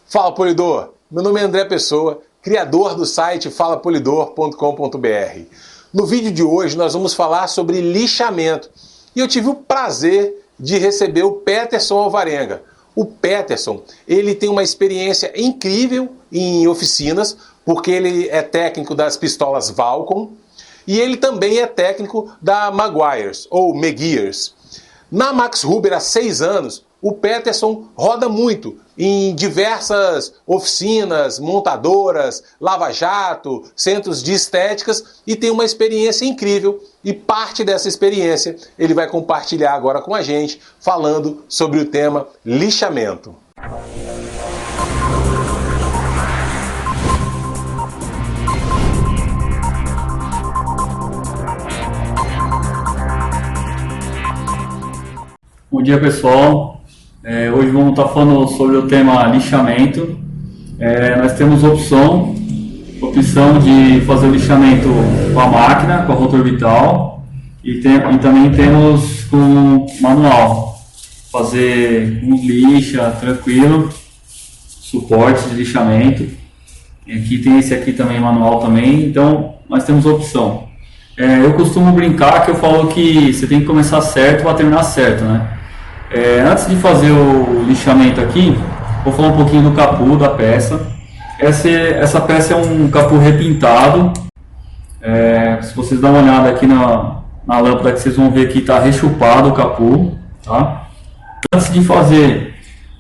Fala Polidor, meu nome é André Pessoa, criador do site falapolidor.com.br. No vídeo de hoje nós vamos falar sobre lixamento e eu tive o prazer de receber o Peterson Alvarenga. O Peterson, ele tem uma experiência incrível em oficinas, porque ele é técnico das pistolas Valcon e ele também é técnico da Maguires ou Megears. Na Max Ruber há 6 anos, o Peterson roda muito em diversas oficinas, montadoras, lava-jato, centros de estéticas e tem uma experiência incrível e parte dessa experiência ele vai compartilhar agora com a gente, falando sobre o tema lixamento. Bom dia pessoal, hoje vamos estar falando sobre o tema lixamento. Nós temos opção de fazer o lixamento com a máquina, com a rotor vital e também temos com manual, fazer com lixa, tranquilo, suporte de lixamento. Aqui tem esse aqui também manual também, então nós temos opção. Eu costumo brincar que eu falo que você tem que começar certo para terminar certo, né? Antes de fazer o lixamento aqui, vou falar um pouquinho do capô da peça. Essa peça é um capô repintado. Se vocês dão uma olhada aqui na lâmpada, que vocês vão ver que está rechupado o capô, tá? Antes de fazer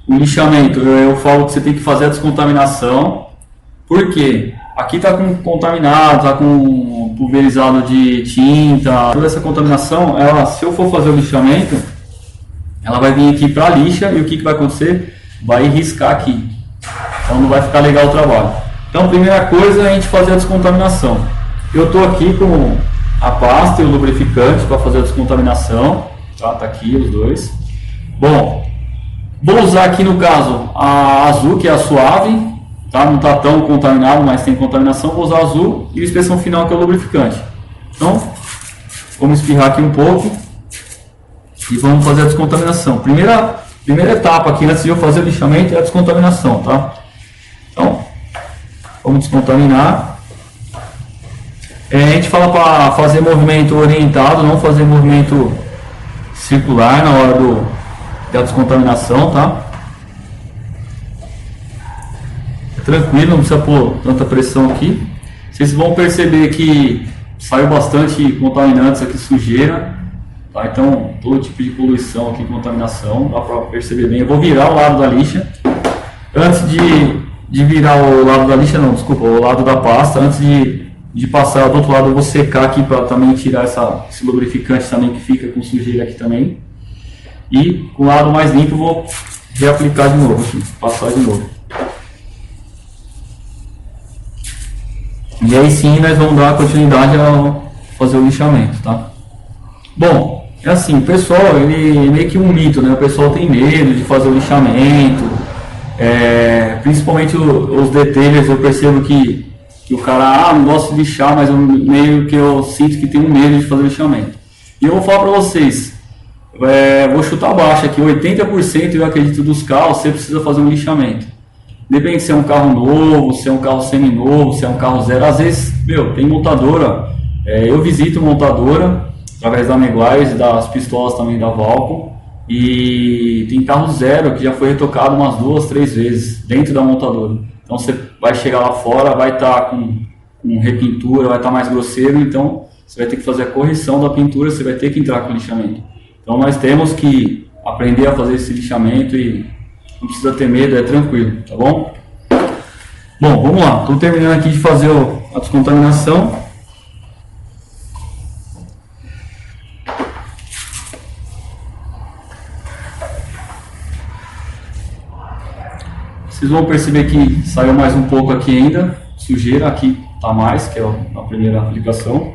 o lixamento, eu falo que você tem que fazer a descontaminação. Por quê? Aqui está contaminado, está com pulverizado de tinta. Toda essa contaminação, se eu for fazer o lixamento, ela vai vir aqui para a lixa e o que vai acontecer? Vai riscar aqui. Então não vai ficar legal o trabalho. Então, primeira coisa é a gente fazer a descontaminação. Eu estou aqui com a pasta e o lubrificante para fazer a descontaminação. Tá aqui os dois. Bom, vou usar aqui no caso a azul, que é a suave. Tá? Não está tão contaminado, mas tem contaminação. Vou usar a azul e a inspeção final, que é o lubrificante. Então, vamos espirrar aqui um pouco. E vamos fazer a descontaminação. Primeira etapa aqui, antes de eu fazer o lixamento, é a descontaminação, tá? Então, vamos descontaminar. A gente fala para fazer movimento orientado, não fazer movimento circular na hora da descontaminação, tá? É tranquilo, não precisa pôr tanta pressão aqui. Vocês vão perceber que saiu bastante contaminantes aqui, sujeira. Então, todo tipo de poluição aqui, contaminação, dá para perceber bem. Eu vou virar o lado da lixa. Antes de virar o lado da lixa, não, desculpa, o lado da pasta. Antes de passar do outro lado, eu vou secar aqui para também tirar esse lubrificante também que fica com sujeira aqui também. E com o lado mais limpo, eu vou reaplicar de novo aqui, passar de novo. E aí sim, nós vamos dar continuidade a fazer o lixamento, tá? Bom, é assim, o pessoal, ele é meio que um mito, né? O pessoal tem medo de fazer o lixamento, principalmente os detailers. Eu percebo que o cara, não gosta de lixar, mas eu sinto que tem um medo de fazer o lixamento. E eu vou falar para vocês, vou chutar baixo aqui, 80% eu acredito dos carros, você precisa fazer um lixamento. Depende se é um carro novo, se é um carro semi-novo, se é um carro zero. Às vezes, tem montadora, eu visito montadora, através da Meguiars e das pistolas também da Valcon, e tem carro zero que já foi retocado umas 2, 3 vezes dentro da montadora. Então você vai chegar lá fora, vai estar com repintura, vai estar mais grosseiro, então você vai ter que fazer a correção da pintura, você vai ter que entrar com lixamento. Então nós temos que aprender a fazer esse lixamento e não precisa ter medo, é tranquilo, tá bom? Bom, vamos lá, estou terminando aqui de fazer a descontaminação. Vocês vão perceber que saiu mais um pouco aqui ainda, sujeira, aqui está mais, que é a primeira aplicação.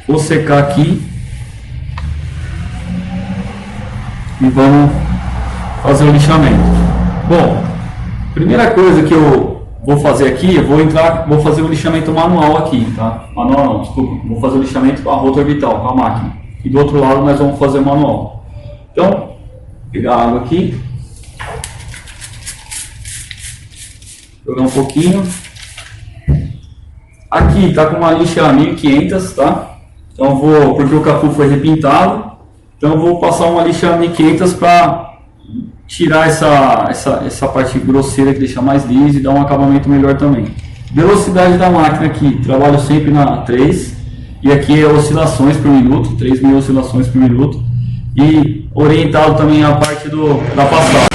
Vou secar aqui e vamos fazer o lixamento. Bom, primeira coisa que eu vou fazer aqui, vou fazer o lixamento manual aqui, tá? Manual não, desculpa, vou fazer o lixamento com a rotor vital, com a máquina. E do outro lado nós vamos fazer o manual. Então, pegar a água aqui. Jogar um pouquinho. Aqui tá com uma lixa 1500, tá? Então vou, porque o capô foi repintado, então eu vou passar uma lixa 1500 para tirar essa parte grosseira que deixa mais liso e dar um acabamento melhor também. Velocidade da máquina aqui, trabalho sempre na 3 e aqui é oscilações por minuto, 3.000 oscilações por minuto e orientado também a parte da passagem.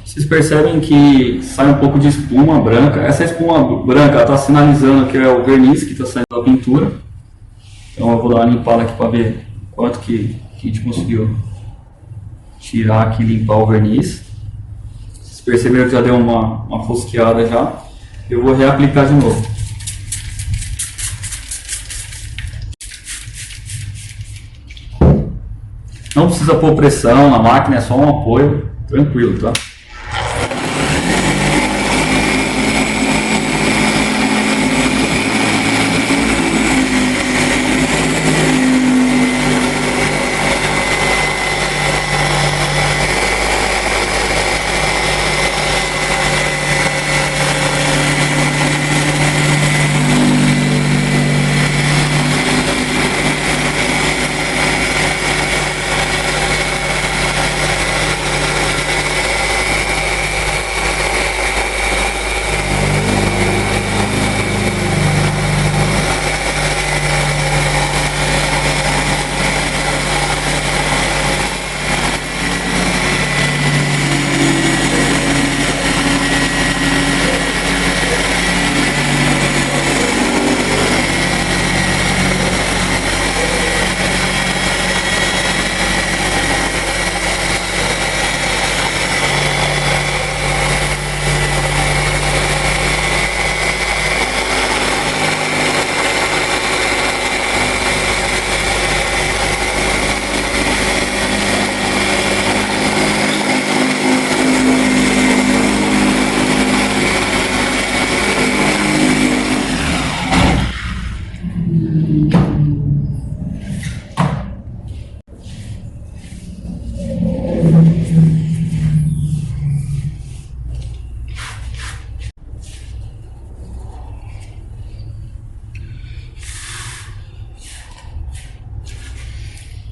Vocês percebem que sai um pouco de espuma branca. Essa espuma branca está sinalizando que é o verniz que está saindo da pintura. Então eu vou dar uma limpada aqui para ver quanto que a gente conseguiu tirar aqui e limpar o verniz. Vocês perceberam que já deu uma fosqueada já. Eu vou reaplicar de novo. Não precisa pôr pressão na máquina, é só um apoio, tranquilo, tá?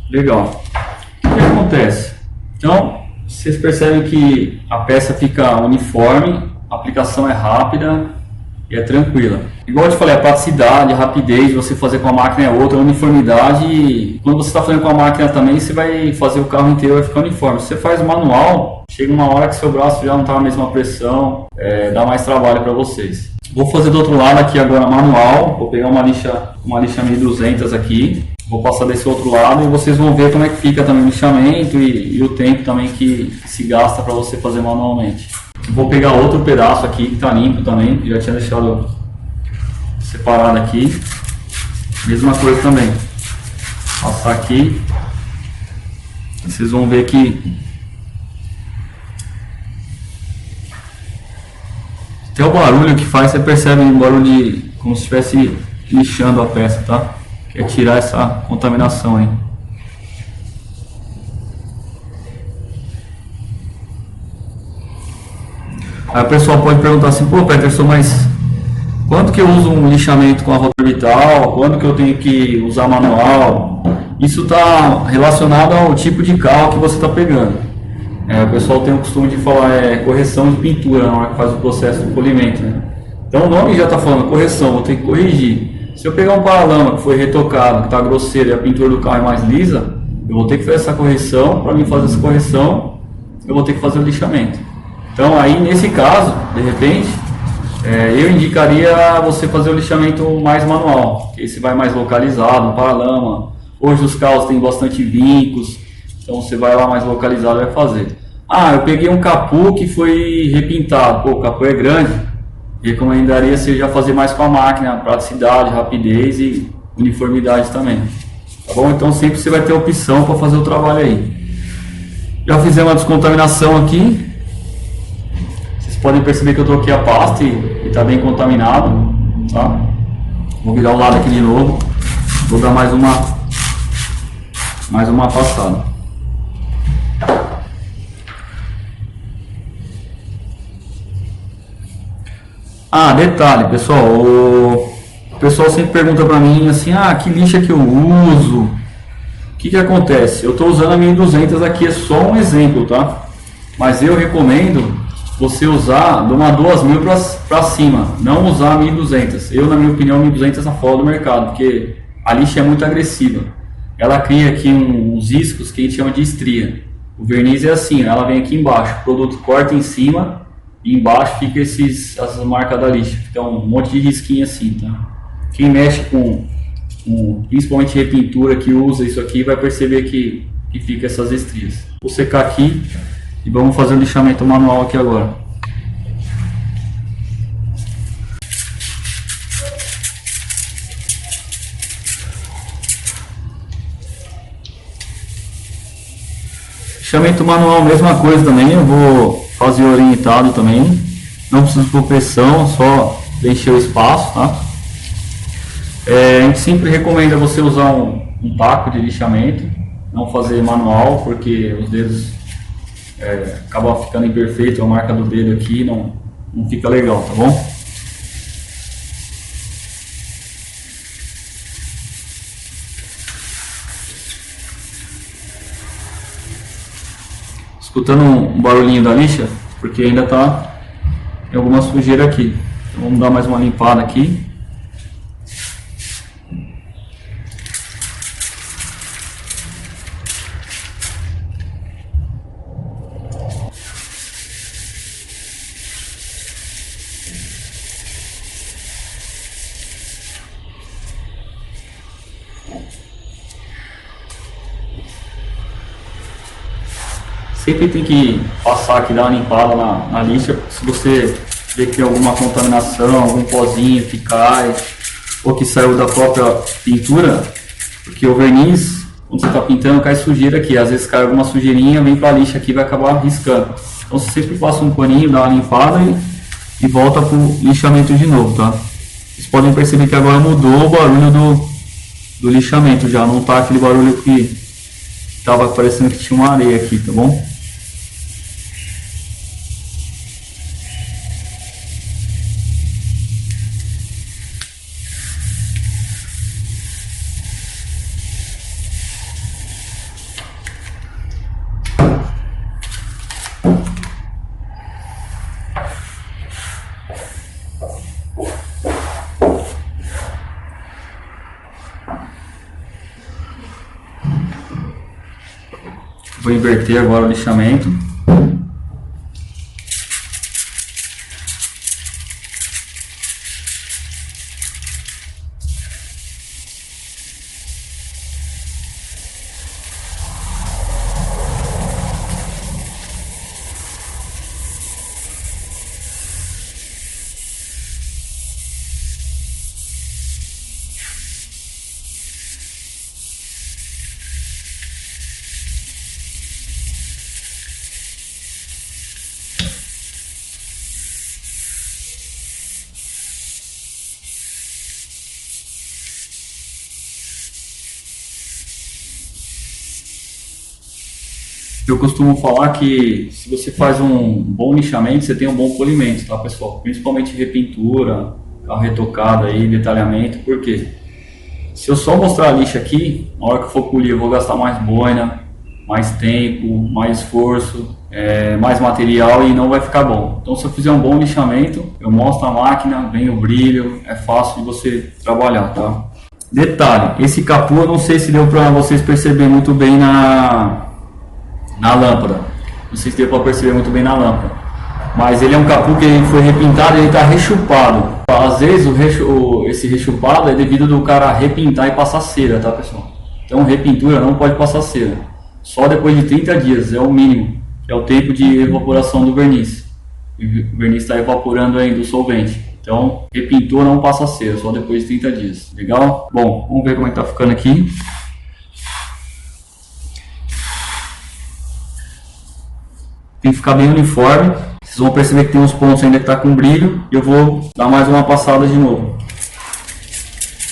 Legal. O que acontece? Então, vocês percebem que a peça fica uniforme, a aplicação é rápida e é tranquila. Igual eu te falei, a praticidade, a rapidez de você fazer com a máquina é outra, a uniformidade. E quando você está fazendo com a máquina também, você vai fazer o carro inteiro, vai ficar uniforme. Se você faz manual, chega uma hora que seu braço já não está na mesma pressão, dá mais trabalho para vocês. Vou fazer do outro lado aqui agora manual, vou pegar uma lixa 1200 aqui. Vou passar desse outro lado e vocês vão ver como é que fica também o lixamento e o tempo também que se gasta para você fazer manualmente. Vou pegar outro pedaço aqui que está limpo também, já tinha deixado separado aqui. Mesma coisa também. Passar aqui. Vocês vão ver que até o barulho que faz, você percebe um barulho como se estivesse lixando a peça, tá? Que é tirar essa contaminação aí. Aí o pessoal pode perguntar assim, pô Peterson, mas quando que eu uso um lixamento com a roda orbital, quando que eu tenho que usar manual, isso está relacionado ao tipo de carro que você está pegando. O pessoal tem o costume de falar correção de pintura na hora que faz o processo de polimento, né? Então o nome já está falando correção, vou ter que corrigir. Se eu pegar um paralama que foi retocado, que está grosseiro e a pintura do carro é mais lisa, eu vou ter que fazer essa correção. Para mim fazer essa correção, eu vou ter que fazer o lixamento. Então aí nesse caso, de repente, eu indicaria você fazer o lixamento mais manual, que esse vai mais localizado, no paralama. Hoje os carros têm bastante vincos, então você vai lá mais localizado e vai fazer. Eu peguei um capô que foi repintado, o capô é grande, recomendaria você já fazer mais com a máquina, praticidade, rapidez e uniformidade também. Tá bom? Então sempre você vai ter opção para fazer o trabalho aí. Já fizemos uma descontaminação aqui. Vocês podem perceber que eu troquei a pasta e está bem contaminado. Tá? Vou virar o lado aqui de novo. Vou dar mais uma passada. Detalhe, pessoal, o pessoal sempre pergunta para mim assim, que lixa que eu uso? O que acontece? Eu estou usando a 1200 aqui, é só um exemplo, tá? Mas eu recomendo você usar de uma 2000 para cima, não usar a 1200. Eu, na minha opinião, a 1200 está fora do mercado, porque a lixa é muito agressiva. Ela cria aqui uns riscos que a gente chama de estria. O verniz é assim, ela vem aqui embaixo, o produto corta em cima e embaixo fica essas marcas da lixa. Então, um monte de risquinho assim, tá? Quem mexe com principalmente repintura, que usa isso aqui, vai perceber que fica essas estrias. Vou secar aqui e vamos fazer o lixamento manual aqui agora. Lixamento manual, mesma coisa também, eu vou fazer orientado também, não precisa por pressão, só preencher o espaço, tá? A gente sempre recomenda você usar um taco de lixamento, não fazer manual, porque os dedos acabam ficando imperfeito, a marca do dedo aqui não fica legal, tá bom? Escutando um barulhinho da lixa, porque ainda tem alguma sujeira aqui. Então vamos dar mais uma limpada aqui. Sempre tem que passar aqui, dar uma limpada na lixa, se você vê que tem alguma contaminação, algum pozinho que cai, ou que saiu da própria pintura, porque o verniz, quando você está pintando, cai sujeira aqui, às vezes cai alguma sujeirinha, vem para a lixa aqui e vai acabar riscando. Então você sempre passa um paninho, dá uma limpada e volta para o lixamento de novo, tá? Vocês podem perceber que agora mudou o barulho do lixamento, já não está aquele barulho que estava parecendo que tinha uma areia aqui, tá bom? Vou inverter agora o lixamento. Eu costumo falar que se você faz um bom lixamento, você tem um bom polimento, tá, pessoal? Principalmente repintura, carro retocado aí, detalhamento. Por quê? Se eu só mostrar a lixa aqui, na hora que eu for polir eu vou gastar mais boina, mais tempo, mais esforço, mais material e não vai ficar bom. Então se eu fizer um bom lixamento, eu mostro a máquina, vem o brilho, é fácil de você trabalhar, tá? Detalhe, esse capô eu não sei se deu para vocês perceber muito bem na lâmpada. Não sei se deu para perceber muito bem na lâmpada. Mas ele é um capô que ele foi repintado e ele está rechupado. Às vezes esse rechupado é devido do cara repintar e passar cera, tá pessoal? Então repintura não pode passar cera. Só depois de 30 dias, é o mínimo. Que é o tempo de evaporação do verniz. O verniz está evaporando ainda o solvente. Então, repintou, não passa cera, só depois de 30 dias. Legal? Bom, vamos ver como é que tá ficando aqui. Tem que ficar bem uniforme. Vocês vão perceber que tem uns pontos ainda que tá com brilho. E eu vou dar mais uma passada de novo.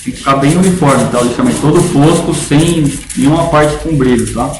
Tem que ficar bem uniforme, tá? O lixamento todo fosco, sem nenhuma parte com brilho, tá?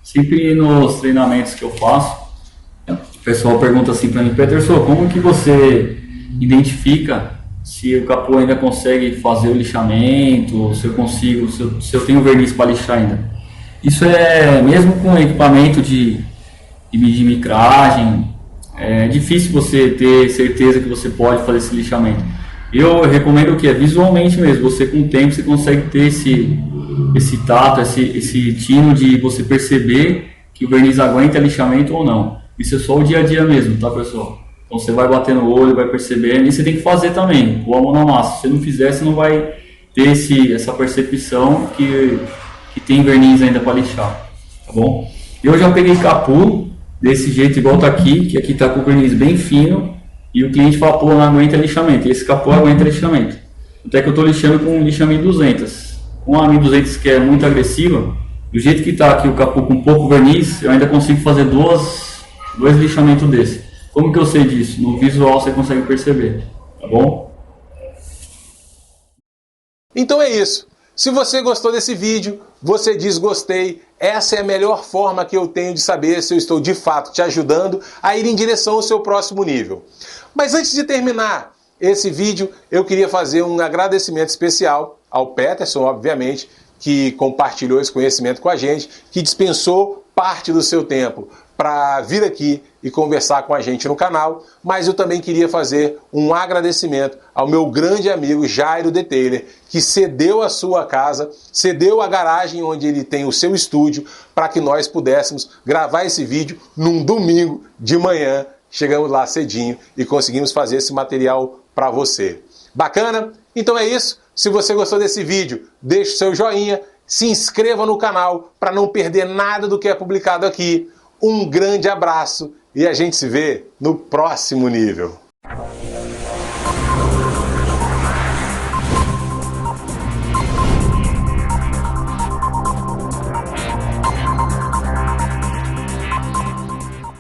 Sempre nos treinamentos que eu faço, o pessoal pergunta assim para mim: Peterson, como que você identifica se o capô ainda consegue fazer o lixamento, se eu consigo, se eu tenho verniz para lixar ainda? Isso é, mesmo com equipamento de medir micragem, é difícil você ter certeza que você pode fazer esse lixamento. Eu recomendo o que? Visualmente mesmo, você com o tempo você consegue ter esse tato, esse tino de você perceber que o verniz aguenta lixamento ou não. Isso é só o dia a dia mesmo, tá pessoal? Então você vai bater no olho, vai percebendo, e você tem que fazer também, com a mão na massa. Se você não fizer, você não vai ter essa percepção que tem verniz ainda para lixar, tá bom? Eu já peguei capô desse jeito igual tá aqui, que aqui tá com o verniz bem fino, e o cliente fala: pô, não aguenta lixamento. E esse capô aguenta lixamento. Até que eu tô lixando com lixa 1200. Com a 1200 que é muito agressiva, do jeito que está aqui o capô com pouco verniz, eu ainda consigo fazer dois lixamentos desse. Como que eu sei disso? No visual você consegue perceber, tá bom? Então é isso. Se você gostou desse vídeo, você diz gostei. Essa é a melhor forma que eu tenho de saber se eu estou de fato te ajudando a ir em direção ao seu próximo nível. Mas antes de terminar esse vídeo, eu queria fazer um agradecimento especial ao Peterson, obviamente, que compartilhou esse conhecimento com a gente, que dispensou parte do seu tempo para vir aqui e conversar com a gente no canal, mas eu também queria fazer um agradecimento ao meu grande amigo Jairo Detailer, que cedeu a sua casa, cedeu a garagem onde ele tem o seu estúdio, para que nós pudéssemos gravar esse vídeo num domingo de manhã. Chegamos lá cedinho e conseguimos fazer esse material para você. Bacana? Então é isso. Se você gostou desse vídeo, deixe o seu joinha, se inscreva no canal para não perder nada do que é publicado aqui. Um grande abraço e a gente se vê no próximo nível.